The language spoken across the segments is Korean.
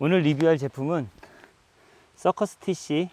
오늘 리뷰할 제품은 서커스티시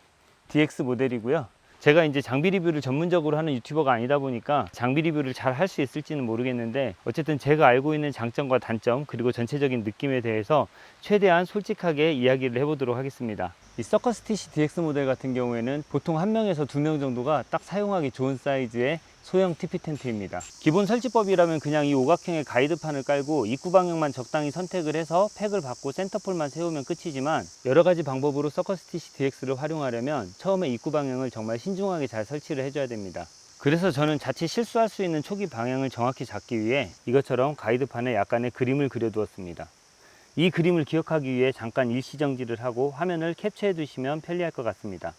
DX 모델이고요. 제가 이제 장비 리뷰를 전문적으로 하는 유튜버가 아니다 보니까 장비 리뷰를 잘 할 수 있을지는 모르겠는데, 어쨌든 제가 알고 있는 장점과 단점 그리고 전체적인 느낌에 대해서 최대한 솔직하게 이야기를 해보도록 하겠습니다. 이 서커스티시 DX 모델 같은 경우에는 보통 1명에서 2명 정도가 딱 사용하기 좋은 사이즈의 소형 TP 텐트입니다. 기본 설치법이라면 그냥 이 오각형의 가이드판을 깔고 입구 방향만 적당히 선택을 해서 팩을 받고 센터폴만 세우면 끝이지만, 여러가지 방법으로 서커스티시 DX를 활용하려면 처음에 입구 방향을 정말 신중하게 잘 설치를 해줘야 됩니다. 그래서 저는 자칫 실수할 수 있는 초기 방향을 정확히 잡기 위해 이것처럼 가이드판에 약간의 그림을 그려두었습니다. 이 그림을 기억하기 위해 잠깐 일시정지를 하고 화면을 캡처해 두시면 편리할 것 같습니다.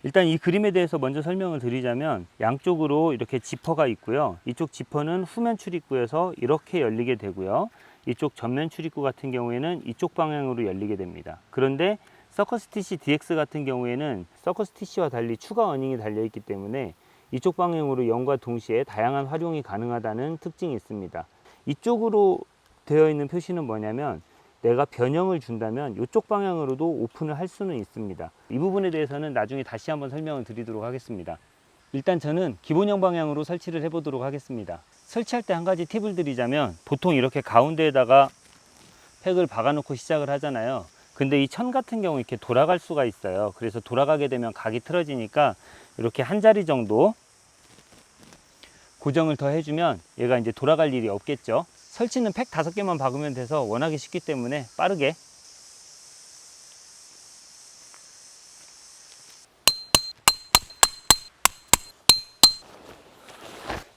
일단 이 그림에 대해서 먼저 설명을 드리자면, 양쪽으로 이렇게 지퍼가 있고요. 이쪽 지퍼는 후면 출입구여서 이렇게 열리게 되고요. 이쪽 전면 출입구 같은 경우에는 이쪽 방향으로 열리게 됩니다. 그런데 서커스티시 DX 같은 경우에는 서커스티시와 달리 추가 어닝이 달려 있기 때문에 이쪽 방향으로 연과 동시에 다양한 활용이 가능하다는 특징이 있습니다. 이쪽으로 되어 있는 표시는 뭐냐면, 내가 변형을 준다면 이쪽 방향으로도 오픈을 할 수는 있습니다. 이 부분에 대해서는 나중에 다시 한번 설명을 드리도록 하겠습니다. 일단 저는 기본형 방향으로 설치를 해 보도록 하겠습니다. 설치할 때 한 가지 팁을 드리자면, 보통 이렇게 가운데에다가 팩을 박아 놓고 시작을 하잖아요. 근데 이 천 같은 경우 이렇게 돌아갈 수가 있어요. 그래서 돌아가게 되면 각이 틀어지니까 이렇게 한 자리 정도 고정을 더 해주면 얘가 이제 돌아갈 일이 없겠죠. 설치는 팩 5개만 박으면 돼서 워낙에 쉽기 때문에 빠르게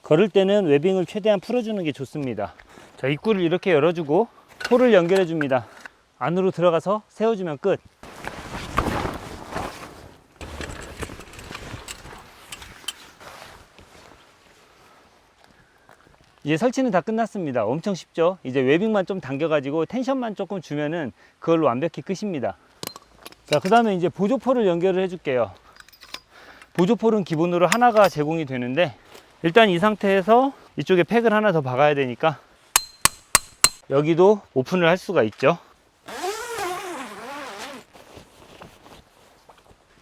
걸을 때는 웨빙을 최대한 풀어주는 게 좋습니다. 자, 입구를 이렇게 열어주고 폴을 연결해 줍니다. 안으로 들어가서 세워주면 끝. 이제 설치는 다 끝났습니다. 엄청 쉽죠? 이제 웨빙만 좀 당겨가지고 텐션만 조금 주면은 그걸로 완벽히 끝입니다. 자, 그 다음에 이제 보조폴을 연결을 해줄게요. 보조폴은 기본으로 하나가 제공이 되는데, 일단 이 상태에서 이쪽에 팩을 하나 더 박아야 되니까 여기도 오픈을 할 수가 있죠.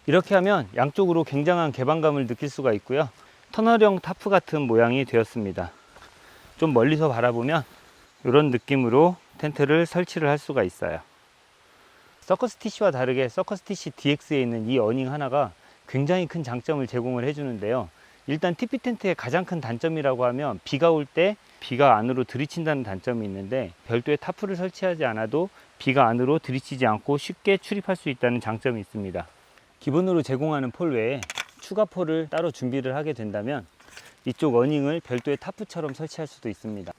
이렇게 하면 양쪽으로 굉장한 개방감을 느낄 수가 있고요. 터널형 타프 같은 모양이 되었습니다. 좀 멀리서 바라보면 이런 느낌으로 텐트를 설치를 할 수가 있어요. 서커스티시와 다르게 서커스티시 DX에 있는 이 어닝 하나가 굉장히 큰 장점을 제공을 해주는데요. 일단 TP 텐트의 가장 큰 단점이라고 하면, 비가 올 때 비가 안으로 들이친다는 단점이 있는데, 별도의 타프를 설치하지 않아도 비가 안으로 들이치지 않고 쉽게 출입할 수 있다는 장점이 있습니다. 기본으로 제공하는 폴 외에 추가 폴을 따로 준비를 하게 된다면 이쪽 어닝을 별도의 타프처럼 설치할 수도 있습니다.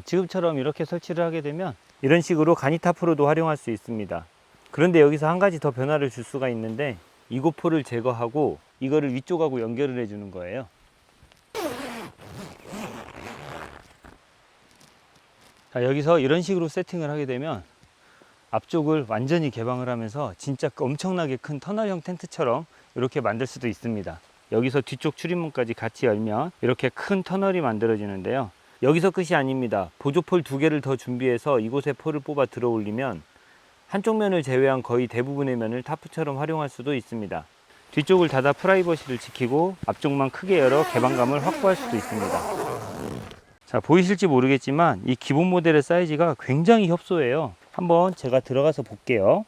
지금처럼 이렇게 설치를 하게 되면 이런 식으로 간이 타프로도 활용할 수 있습니다. 그런데 여기서 한 가지 더 변화를 줄 수가 있는데, 이고포를 제거하고 이거를 위쪽하고 연결을 해주는 거예요. 자, 여기서 이런 식으로 세팅을 하게 되면 앞쪽을 완전히 개방을 하면서 진짜 엄청나게 큰 터널형 텐트처럼 이렇게 만들 수도 있습니다. 여기서 뒤쪽 출입문까지 같이 열면 이렇게 큰 터널이 만들어지는데요. 여기서 끝이 아닙니다. 보조폴 2개를 더 준비해서 이곳에 폴을 뽑아 들어 올리면 한쪽 면을 제외한 거의 대부분의 면을 타프처럼 활용할 수도 있습니다. 뒤쪽을 닫아 프라이버시를 지키고 앞쪽만 크게 열어 개방감을 확보할 수도 있습니다. 자, 보이실지 모르겠지만 이 기본 모델의 사이즈가 굉장히 협소해요. 한번 제가 들어가서 볼게요.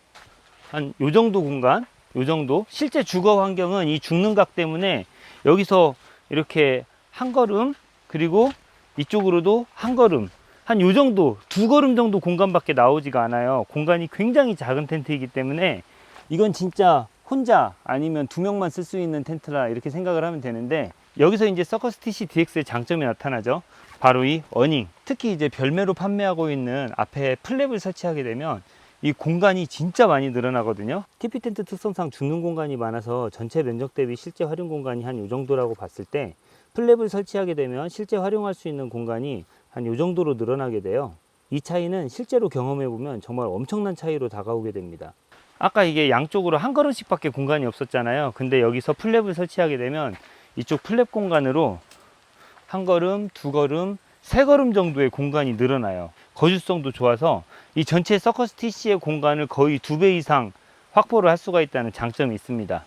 한 요 정도 공간, 요 정도. 실제 주거 환경은 이 죽는 각 때문에 여기서 이렇게 한 걸음, 그리고 이쪽으로도 한 걸음, 한 요 정도, 2걸음 정도 공간밖에 나오지가 않아요. 공간이 굉장히 작은 텐트이기 때문에 이건 진짜 혼자 아니면 2명만 쓸 수 있는 텐트라 이렇게 생각을 하면 되는데, 여기서 이제 서커스티시 DX의 장점이 나타나죠. 바로 이 어닝. 특히 이제 별매로 판매하고 있는 앞에 플랩을 설치하게 되면 이 공간이 진짜 많이 늘어나거든요. TP 텐트 특성상 죽는 공간이 많아서 전체 면적 대비 실제 활용 공간이 한 이 정도라고 봤을 때, 플랩을 설치하게 되면 실제 활용할 수 있는 공간이 한 이 정도로 늘어나게 돼요. 이 차이는 실제로 경험해 보면 정말 엄청난 차이로 다가오게 됩니다. 아까 이게 양쪽으로 한 걸음씩 밖에 공간이 없었잖아요. 근데 여기서 플랩을 설치하게 되면 이쪽 플랩 공간으로 한 걸음, 두 걸음, 세 걸음 정도의 공간이 늘어나요. 거주성도 좋아서 이 전체 서커 스티치의 공간을 거의 2배 이상 확보를 할 수가 있다는 장점이 있습니다.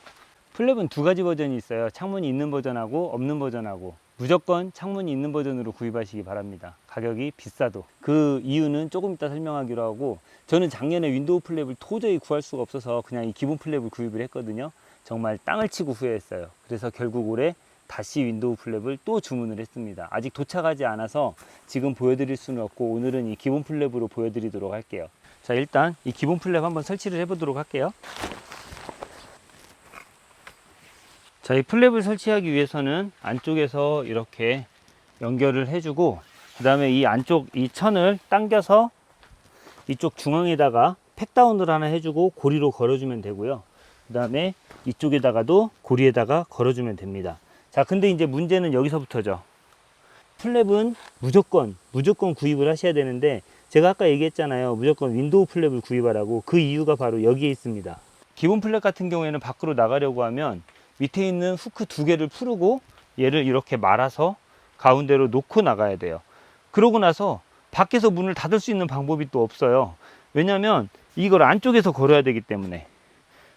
플랩은 두 가지 버전이 있어요. 창문이 있는 버전하고 없는 버전하고. 무조건 창문이 있는 버전으로 구입하시기 바랍니다. 가격이 비싸도. 그 이유는 조금 이따 설명하기로 하고, 저는 작년에 윈도우 플랩을 도저히 구할 수가 없어서 그냥 이 기본 플랩을 구입을 했거든요. 정말 땅을 치고 후회했어요. 그래서 결국 올해 다시 윈도우 플랩을 또 주문을 했습니다. 아직 도착하지 않아서 지금 보여드릴 수는 없고, 오늘은 이 기본 플랩으로 보여드리도록 할게요. 자, 일단 이 기본 플랩 한번 설치를 해보도록 할게요. 자, 이 플랩을 설치하기 위해서는 안쪽에서 이렇게 연결을 해주고, 그 다음에 이 안쪽 이 천을 당겨서 이쪽 중앙에다가 팩다운을 하나 해주고 고리로 걸어주면 되고요. 그 다음에 이쪽에다가도 고리에다가 걸어주면 됩니다. 자, 근데 이제 문제는 여기서부터죠. 플랩은 무조건 구입을 하셔야 되는데, 제가 아까 얘기했잖아요. 무조건 윈도우 플랩을 구입하라고. 그 이유가 바로 여기에 있습니다. 기본 플랩 같은 경우에는 밖으로 나가려고 하면 밑에 있는 후크 두 개를 풀고 얘를 이렇게 말아서 가운데로 놓고 나가야 돼요. 그러고 나서 밖에서 문을 닫을 수 있는 방법이 또 없어요. 왜냐면 이걸 안쪽에서 걸어야 되기 때문에.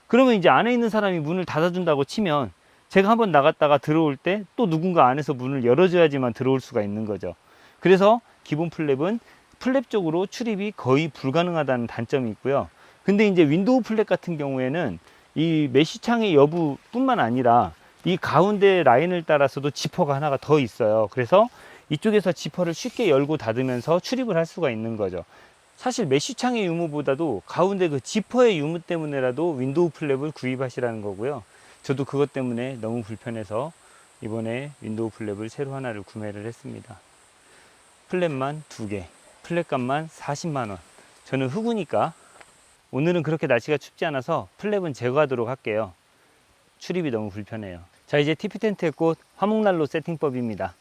그러면 이제 안에 있는 사람이 문을 닫아준다고 치면 제가 한번 나갔다가 들어올 때 또 누군가 안에서 문을 열어줘야지만 들어올 수가 있는 거죠. 그래서 기본 플랩은 플랩 쪽으로 출입이 거의 불가능하다는 단점이 있고요. 근데 이제 윈도우 플랩 같은 경우에는 이 메쉬 창의 여부뿐만 아니라 이 가운데 라인을 따라서도 지퍼가 하나가 더 있어요. 그래서 이쪽에서 지퍼를 쉽게 열고 닫으면서 출입을 할 수가 있는 거죠. 사실 메쉬 창의 유무보다도 가운데 그 지퍼의 유무 때문에라도 윈도우 플랩을 구입하시라는 거고요. 저도 그것 때문에 너무 불편해서 이번에 윈도우 플랩을 새로 하나를 구매를 했습니다. 플랩만 2개, 플랩 값만 40만 원. 저는 흑우니까 오늘은 그렇게 날씨가 춥지 않아서 플랩은 제거하도록 할게요. 출입이 너무 불편해요. 자, 이제 TP 텐트의 꽃 화목난로 세팅법입니다.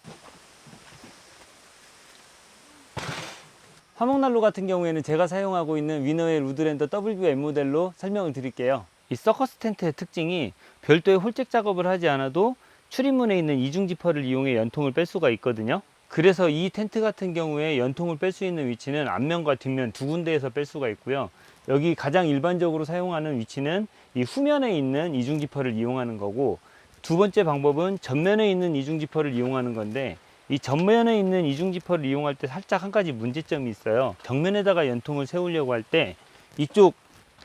화목난로 같은 경우에는 제가 사용하고 있는 위너의 루드랜더 WM 모델로 설명을 드릴게요. 이 서커스 텐트의 특징이 별도의 홀잭 작업을 하지 않아도 출입문에 있는 이중 지퍼를 이용해 연통을 뺄 수가 있거든요. 그래서 이 텐트 같은 경우에 연통을 뺄 수 있는 위치는 앞면과 뒷면 두 군데에서 뺄 수가 있고요. 여기 가장 일반적으로 사용하는 위치는 이 후면에 있는 이중 지퍼를 이용하는 거고, 두 번째 방법은 전면에 있는 이중 지퍼를 이용하는 건데, 이 전면에 있는 이중 지퍼를 이용할 때 살짝 한 가지 문제점이 있어요. 벽면에다가 연통을 세우려고 할 때 이쪽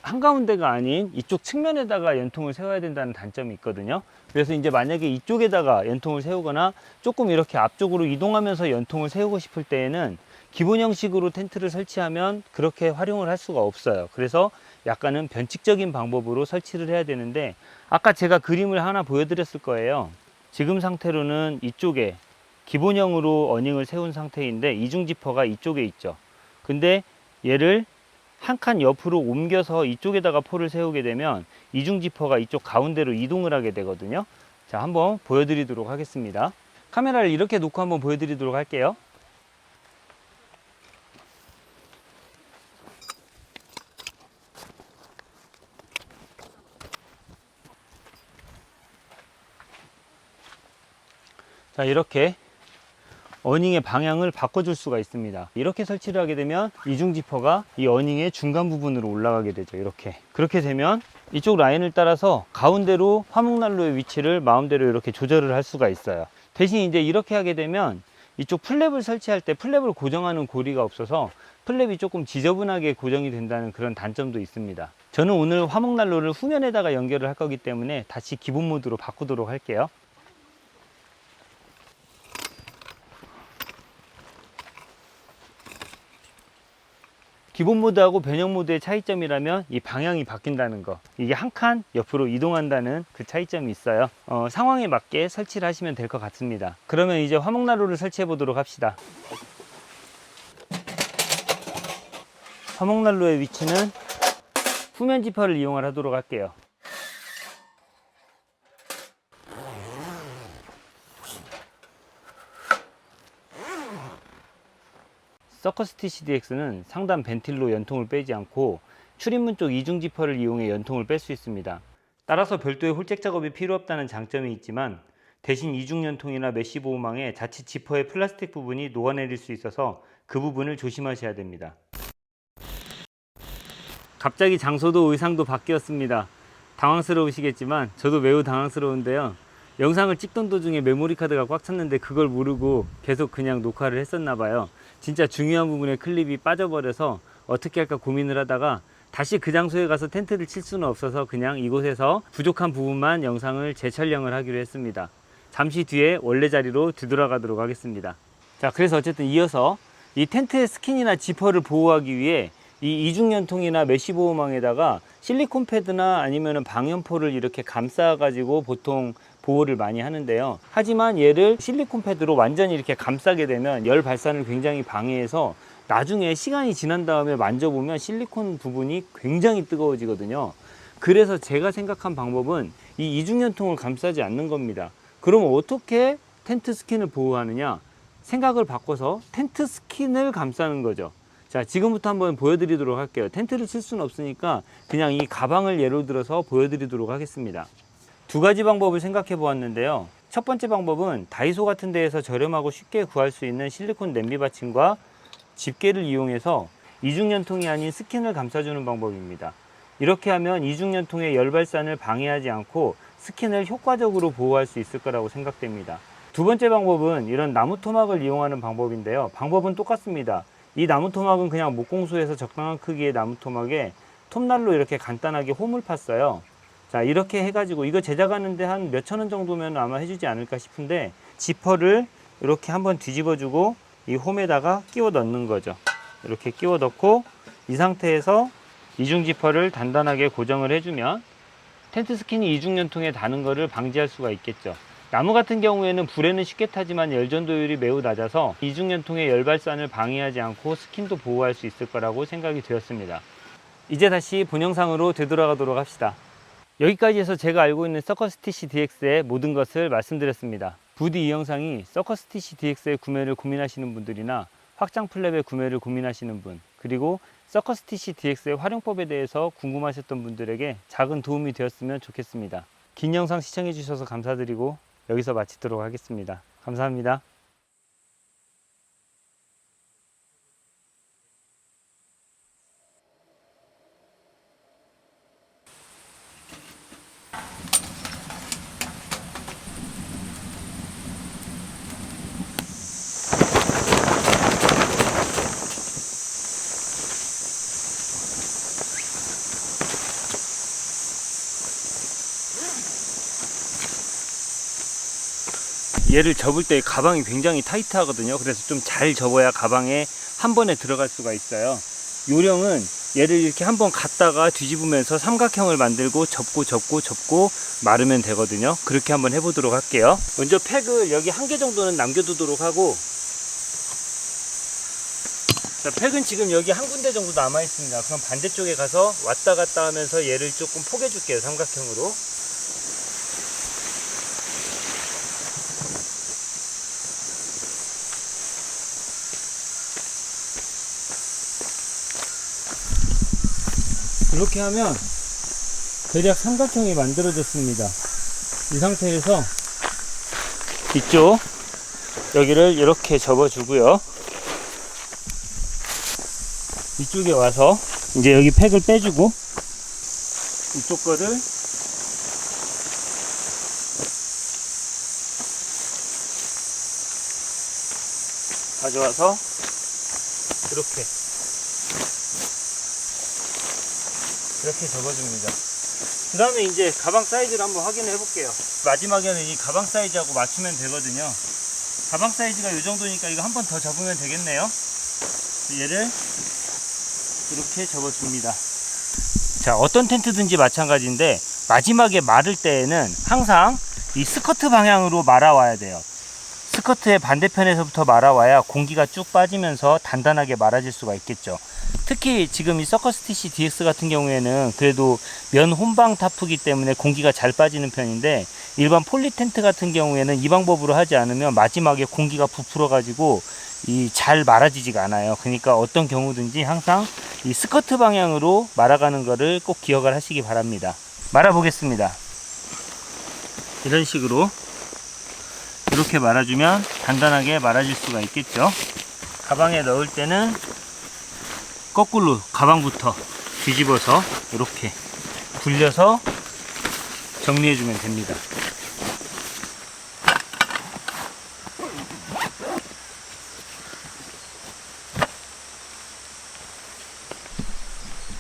한가운데가 아닌 이쪽 측면에다가 연통을 세워야 된다는 단점이 있거든요. 그래서 이제 만약에 이쪽에다가 연통을 세우거나 조금 이렇게 앞쪽으로 이동하면서 연통을 세우고 싶을 때에는 기본 형식으로 텐트를 설치하면 그렇게 활용을 할 수가 없어요. 그래서 약간은 변칙적인 방법으로 설치를 해야 되는데, 아까 제가 그림을 하나 보여드렸을 거예요. 지금 상태로는 이쪽에 기본형으로 어닝을 세운 상태인데 이중 지퍼가 이쪽에 있죠. 근데 얘를 한 칸 옆으로 옮겨서 이쪽에다가 포를 세우게 되면 이중 지퍼가 이쪽 가운데로 이동을 하게 되거든요. 자, 한번 보여드리도록 하겠습니다. 카메라를 이렇게 놓고 한번 보여드리도록 할게요. 자, 이렇게 어닝의 방향을 바꿔줄 수가 있습니다. 이렇게 설치를 하게 되면 이중 지퍼가 이 어닝의 중간 부분으로 올라가게 되죠. 이렇게. 그렇게 되면 이쪽 라인을 따라서 가운데로 화목난로의 위치를 마음대로 이렇게 조절을 할 수가 있어요. 대신 이제 이렇게 하게 되면 이쪽 플랩을 설치할 때 플랩을 고정하는 고리가 없어서 플랩이 조금 지저분하게 고정이 된다는 그런 단점도 있습니다. 저는 오늘 화목난로를 후면에다가 연결을 할 거기 때문에 다시 기본 모드로 바꾸도록 할게요. 기본 모드하고 변형 모드의 차이점이라면 이 방향이 바뀐다는 거, 이게 한 칸 옆으로 이동한다는 그 차이점이 있어요. 상황에 맞게 설치를 하시면 될 것 같습니다. 그러면 이제 화목난로를 설치해 보도록 합시다. 화목난로의 위치는 후면 지퍼를 이용을 하도록 할게요. 서커스티시 DX는 상단 벤틸로 연통을 빼지 않고 출입문 쪽 이중 지퍼를 이용해 연통을 뺄 수 있습니다. 따라서 별도의 홀잭 작업이 필요 없다는 장점이 있지만 대신 이중연통이나 메쉬 보호망에 자칫 지퍼의 플라스틱 부분이 녹아내릴 수 있어서 그 부분을 조심하셔야 됩니다. 갑자기 장소도 의상도 바뀌었습니다. 당황스러우시겠지만 저도 매우 당황스러운데요. 영상을 찍던 도중에 메모리 카드가 꽉 찼는데 그걸 모르고 계속 그냥 녹화를 했었나 봐요. 진짜 중요한 부분에 클립이 빠져버려서 어떻게 할까 고민을 하다가 다시 그 장소에 가서 텐트를 칠 수는 없어서 그냥 이곳에서 부족한 부분만 영상을 재촬영을 하기로 했습니다. 잠시 뒤에 원래 자리로 되돌아가도록 하겠습니다. 자, 그래서 어쨌든 이어서 이 텐트의 스킨이나 지퍼를 보호하기 위해 이 이중연통이나 메쉬 보호망에다가 실리콘 패드나 아니면 방염포를 이렇게 감싸 가지고 보통 보호를 많이 하는데요. 하지만 얘를 실리콘 패드로 완전히 이렇게 감싸게 되면 열 발산을 굉장히 방해해서 나중에 시간이 지난 다음에 만져보면 실리콘 부분이 굉장히 뜨거워지거든요. 그래서 제가 생각한 방법은 이 이중연통을 감싸지 않는 겁니다. 그럼 어떻게 텐트 스킨을 보호하느냐? 생각을 바꿔서 텐트 스킨을 감싸는 거죠. 자, 지금부터 한번 보여드리도록 할게요. 텐트를 칠 수는 없으니까 그냥 이 가방을 예로 들어서 보여드리도록 하겠습니다. 두 가지 방법을 생각해 보았는데요. 첫 번째 방법은 다이소 같은 데에서 저렴하고 쉽게 구할 수 있는 실리콘 냄비 받침과 집게를 이용해서 이중연통이 아닌 스킨을 감싸주는 방법입니다. 이렇게 하면 이중연통의 열 발산을 방해하지 않고 스킨을 효과적으로 보호할 수 있을 거라고 생각됩니다. 두 번째 방법은 이런 나무 토막을 이용하는 방법인데요. 방법은 똑같습니다. 이 나무 토막은 그냥 목공소에서 적당한 크기의 나무 토막에 톱날로 이렇게 간단하게 홈을 팠어요. 자, 이렇게 해가지고 이거 제작하는데 한 몇천 원 정도면 아마 해주지 않을까 싶은데 지퍼를 이렇게 한번 뒤집어주고 이 홈에다가 끼워 넣는 거죠. 이렇게 끼워 넣고 이 상태에서 이중 지퍼를 단단하게 고정을 해주면 텐트 스킨이 이중연통에 닿는 것을 방지할 수가 있겠죠. 나무 같은 경우에는 불에는 쉽게 타지만 열전도율이 매우 낮아서 이중연통의 열 발산을 방해하지 않고 스킨도 보호할 수 있을 거라고 생각이 되었습니다. 이제 다시 본 영상으로 되돌아가도록 합시다. 여기까지 해서 제가 알고 있는 서커스티시 DX의 모든 것을 말씀드렸습니다. 부디 이 영상이 서커스티시 DX의 구매를 고민하시는 분들이나 확장 플랩의 구매를 고민하시는 분, 그리고 서커스티시 DX의 활용법에 대해서 궁금하셨던 분들에게 작은 도움이 되었으면 좋겠습니다. 긴 영상 시청해 주셔서 감사드리고 여기서 마치도록 하겠습니다. 감사합니다. 얘를 접을 때 가방이 굉장히 타이트하거든요. 그래서 좀 잘 접어야 가방에 한 번에 들어갈 수가 있어요. 요령은 얘를 이렇게 한번 갖다가 뒤집으면서 삼각형을 만들고 접고 마르면 되거든요. 그렇게 한번 해보도록 할게요. 먼저 팩을 여기 한 개 정도는 남겨두도록 하고, 자, 팩은 지금 여기 한 군데 정도 남아 있습니다. 그럼 반대쪽에 가서 왔다 갔다 하면서 얘를 조금 포개 줄게요. 삼각형으로. 이렇게 하면 대략 삼각형이 만들어졌습니다. 이 상태에서 이쪽 여기를 이렇게 접어주고요. 이쪽에 와서 이제 여기 팩을 빼주고 이쪽 거를 가져와서 이렇게 접어줍니다. 그 다음에 이제 가방 사이즈를 한번 확인해 볼게요. 마지막에는 이 가방 사이즈하고 맞추면 되거든요. 가방 사이즈가 이 정도니까 이거 한 번 더 접으면 되겠네요. 얘를 이렇게 접어줍니다. 자, 어떤 텐트든지 마찬가지인데 마지막에 마를 때에는 항상 이 스커트 방향으로 말아와야 돼요. 스커트의 반대편에서부터 말아와야 공기가 쭉 빠지면서 단단하게 말아질 수가 있겠죠. 특히 지금 이 서커스티시 DX 같은 경우에는 그래도 면 혼방 타프기 때문에 공기가 잘 빠지는 편인데, 일반 폴리 텐트 같은 경우에는 이 방법으로 하지 않으면 마지막에 공기가 부풀어 가지고 잘 말아지지가 않아요. 그러니까 어떤 경우든지 항상 이 스커트 방향으로 말아가는 거를 꼭 기억을 하시기 바랍니다. 말아 보겠습니다. 이런 식으로 이렇게 말아주면 단단하게 말아질 수가 있겠죠. 가방에 넣을 때는 거꾸로 가방부터 뒤집어서 이렇게 굴려서 정리해주면 됩니다.